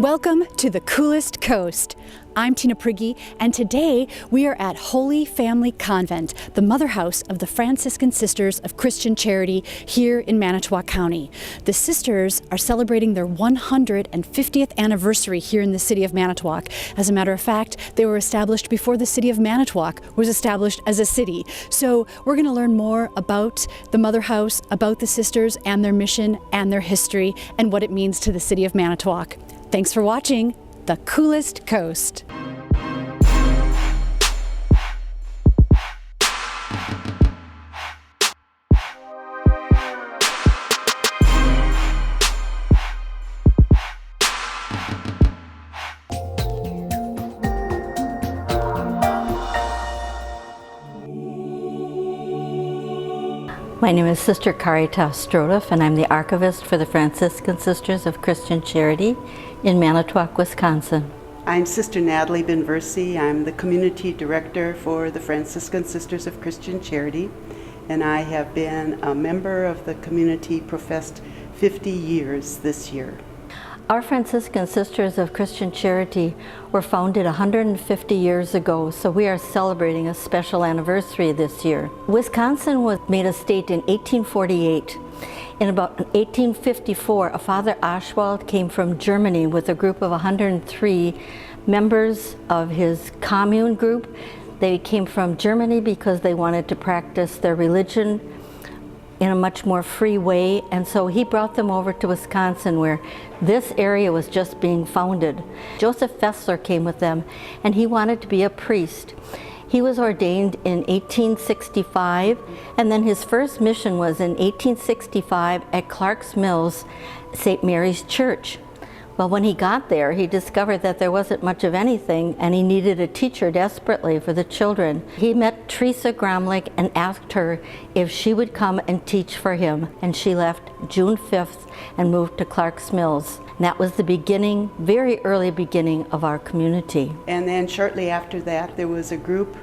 and welcome to the coolest coast. I'm Tina Prigge, and today we are at Holy Family Convent, the mother house of the Franciscan Sisters of Christian Charity here in Manitowoc County. The sisters are celebrating their 150th anniversary here in the City of Manitowoc. As a matter of fact, they were established before the City of Manitowoc was established as a city. So we're going to learn more about the mother house, about the sisters and their mission and their history, and what it means to the City of Manitowoc. Thanks for watching The Coolest Coast. My name is Sister Carita Strodoff, and I'm the archivist for the Franciscan Sisters of Christian Charity in Manitowoc, Wisconsin. I'm Sister Natalie Benversi. I'm the community director for the Franciscan Sisters of Christian Charity, and I have been a member of the community professed 50 years this year. Our Franciscan Sisters of Christian Charity were founded 150 years ago, so we are celebrating a special anniversary this year. Wisconsin was made a state in 1848. In about 1854, a Father Oswald came from Germany with a group of 103 members of his commune group. They came from Germany because they wanted to practice their religion in a much more free way, and so he brought them over to Wisconsin, where this area was just being founded. Joseph Fessler came with them, and he wanted to be a priest. He was ordained in 1865, and then his first mission was in 1865 at Clark's Mills, St. Mary's Church. Well, when he got there, he discovered that there wasn't much of anything, and he needed a teacher desperately for the children. He met Teresa Gromlich and asked her if she would come and teach for him, and she left June 5th and moved to Clark's Mills. And that was the beginning, very early beginning of our community. And then shortly after that, there was a group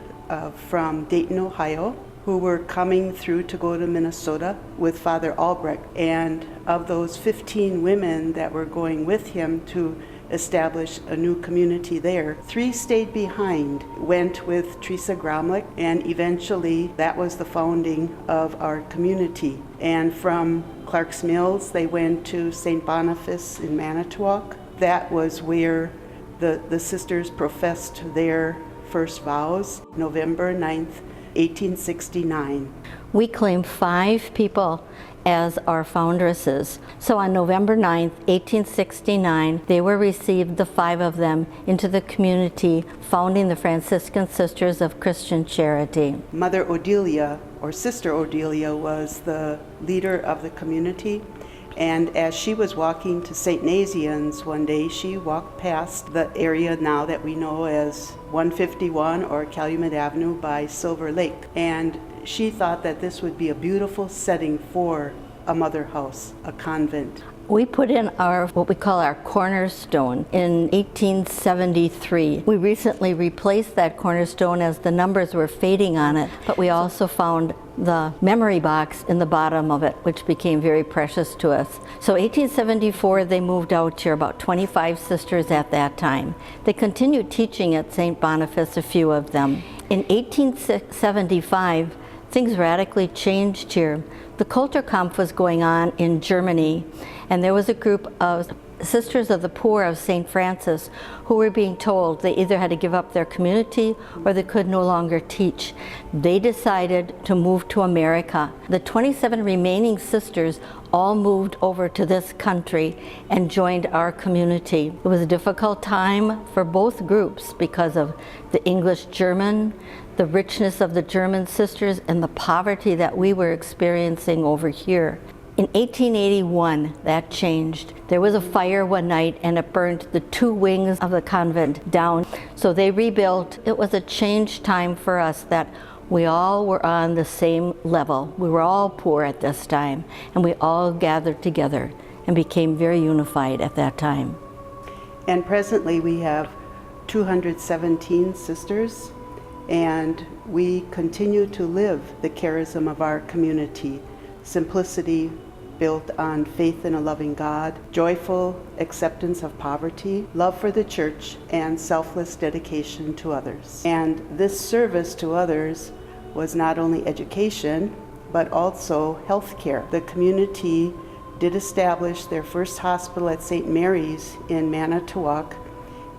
from Dayton, Ohio, who were coming through to go to Minnesota with Father Albrecht. And of those 15 women that were going with him to establish a new community there, 3 stayed behind, went with Teresa Gromlich, and eventually that was the founding of our community. And from Clark's Mills, they went to St. Boniface in Manitowoc. That was where the sisters professed their first vows, November 9th, 1869. We claim 5 people as our foundresses. So on November 9th, 1869, they were received, the 5 of them, into the community, founding the Franciscan Sisters of Christian Charity. Mother Odelia, or Sister Odelia, was the leader of the community. And as she was walking to St. Nazianz one day, she walked past the area now that we know as 151 or Calumet Avenue by Silver Lake. And she thought that this would be a beautiful setting for a mother house, a convent. We put in what we call our cornerstone in 1873. We recently replaced that cornerstone as the numbers were fading on it, but we also found the memory box in the bottom of it, which became very precious to us. So 1874, they moved out here, about 25 sisters at that time. They continued teaching at St. Boniface, a few of them. In 1875, things radically changed here. The Kulturkampf was going on in Germany, and there was a group of Sisters of the Poor of St. Francis who were being told they either had to give up their community or they could no longer teach. They decided to move to America. The 27 remaining sisters all moved over to this country and joined our community. It was a difficult time for both groups because of the English-German, the richness of the German sisters, and the poverty that we were experiencing over here. In 1881, that changed. There was a fire one night and it burned the 2 wings of the convent down. So they rebuilt. It was a change time for us that we all were on the same level. We were all poor at this time, and we all gathered together and became very unified at that time. And presently we have 217 sisters, and we continue to live the charism of our community: simplicity, built on faith in a loving God, joyful acceptance of poverty, love for the church, and selfless dedication to others. And this service to others was not only education, but also health care. The community did establish their first hospital at St. Mary's in Manitowoc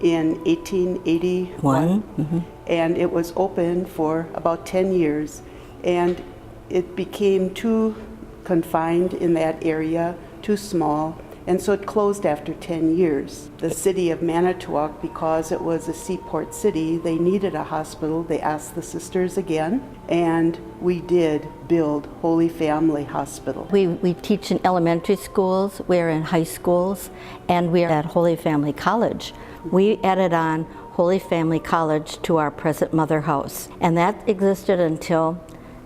in 1881, and it was open for about 10 years, and it became too confined in that area, too small, and so it closed after 10 years. The City of Manitowoc, because it was a seaport city, they needed a hospital. They asked the sisters again, and we did build Holy Family Hospital. We teach in elementary schools, we're in high schools, and we're at Holy Family College. We added on Holy Family College to our present mother house, and that existed until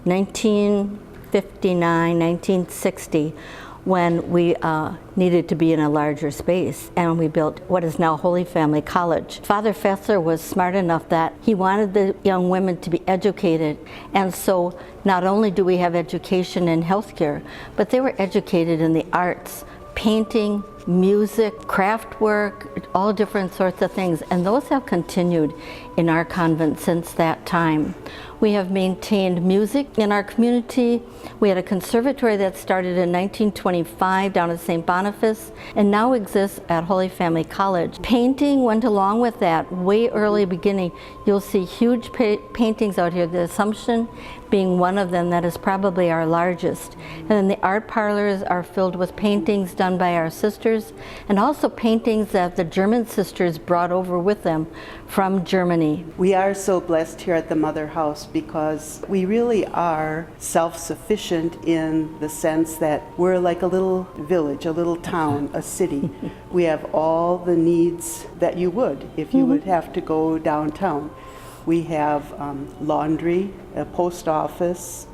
1959, 1960, when we needed to be in a larger space, and we built what is now Holy Family College. Father Fessler was smart enough that he wanted the young women to be educated, and so not only do we have education in healthcare, but they were educated in the arts, painting, music, craft work, all different sorts of things, and those have continued in our convent since that time. We have maintained music in our community. We had a conservatory that started in 1925 down at St. Boniface and now exists at Holy Family College. Painting went along with that way early beginning. You'll see huge paintings out here, the Assumption being one of them that is probably our largest. And then the art parlors are filled with paintings done by our sisters, and also paintings that the German sisters brought over with them from Germany. We are so blessed here at the Mother House because we really are self-sufficient in the sense that we're like a little village, a little town, a city. We have all the needs that you would if you would have to go downtown. We have laundry, a post office,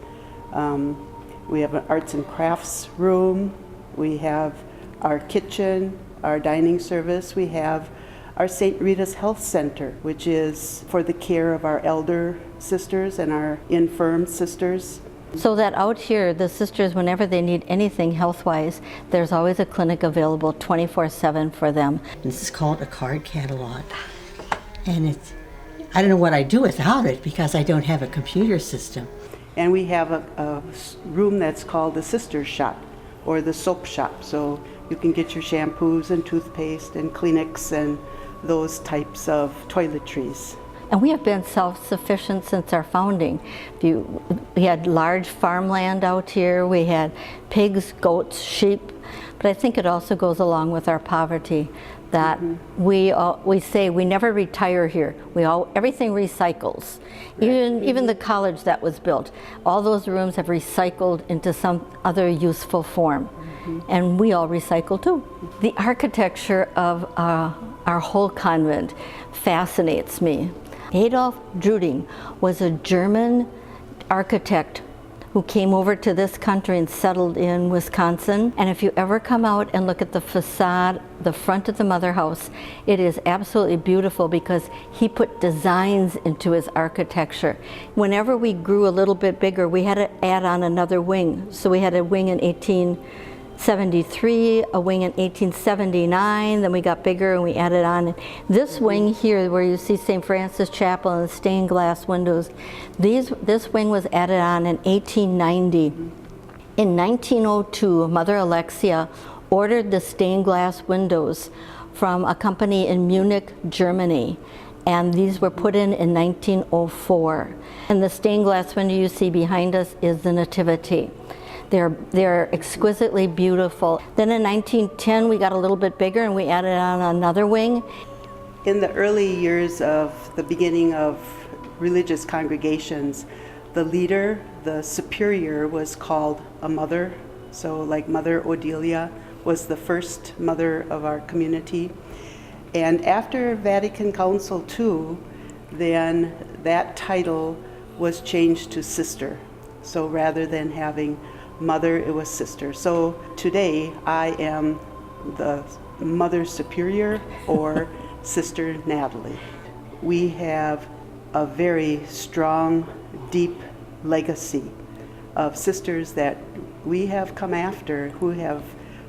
we have an arts and crafts room, we have our kitchen, our dining service, we have our St. Rita's Health Center, which is for the care of our elder sisters and our infirm sisters. So that out here, the sisters, whenever they need anything health-wise, there's always a clinic available 24/7 for them. This is called a card catalog, and I don't know what I do without it because I don't have a computer system. And we have a room that's called the Sister's Shop or the Soap Shop, so you can get your shampoos and toothpaste and Kleenex and those types of toiletries. And we have been self-sufficient since our founding. We had large farmland out here, we had pigs, goats, sheep, but I think it also goes along with our poverty that we say we never retire here. Everything recycles. Even the college that was built, all those rooms have recycled into some other useful form. And we all recycle too. The architecture of our whole convent fascinates me. Adolf Druding was a German architect who came over to this country and settled in Wisconsin. And if you ever come out and look at the facade, the front of the Mother House, it is absolutely beautiful because he put designs into his architecture. Whenever we grew a little bit bigger, we had to add on another wing. So we had a wing in 1873, a wing in 1879, then we got bigger and we added on. This wing here where you see St. Francis Chapel and the stained glass windows, this wing was added on in 1890. In 1902, Mother Alexia ordered the stained glass windows from a company in Munich, Germany, and these were put in 1904. And the stained glass window you see behind us is the Nativity. They're exquisitely beautiful. Then in 1910 we got a little bit bigger and we added on another wing. In the early years of the beginning of religious congregations, the leader, the superior, was called a mother. So like Mother Odelia was the first mother of our community. And after Vatican Council II, then that title was changed to sister. So rather than having mother, it was sister. So today I am the Mother Superior or Sister Natalie. We have a very strong, deep legacy of sisters that we have come after who have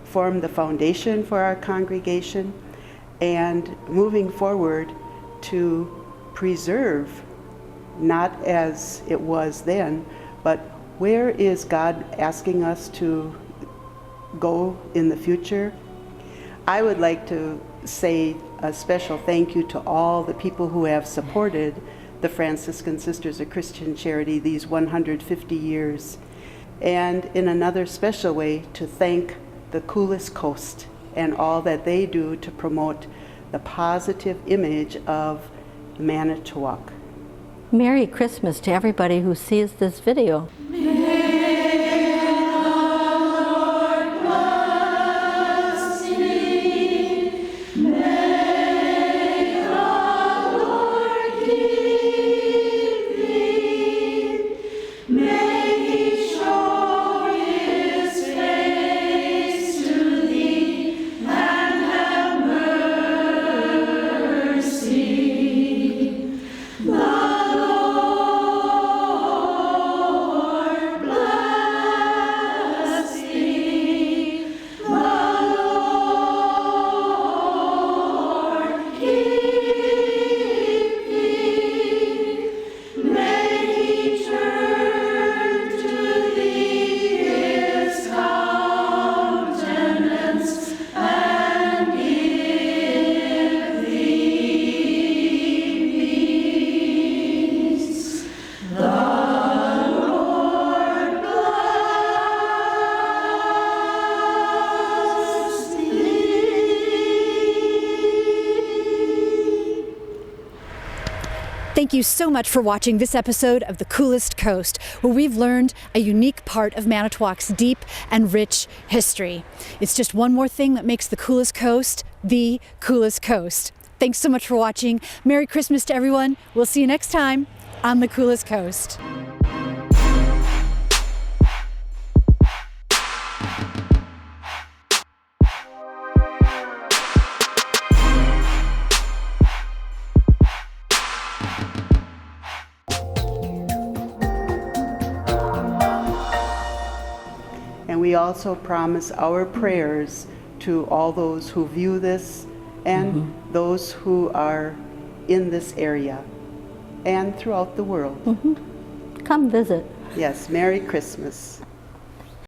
formed the foundation for our congregation, and moving forward to preserve, not as it was then, but where is God asking us to go in the future. I would like to say a special thank you to all the people who have supported the Franciscan Sisters of Christian Charity these 150 years. And in another special way, to thank the Coolest Coast and all that they do to promote the positive image of Manitowoc. Merry Christmas to everybody who sees this video. Thank you so much for watching this episode of The Coolest Coast, where we've learned a unique part of Manitowoc's deep and rich history. It's just one more thing that makes the Coolest Coast the coolest coast. Thanks so much for watching. Merry Christmas to everyone. We'll see you next time on The Coolest Coast. And we also promise our prayers to all those who view this and those who are in this area and throughout the world. Come visit. Yes, Merry Christmas.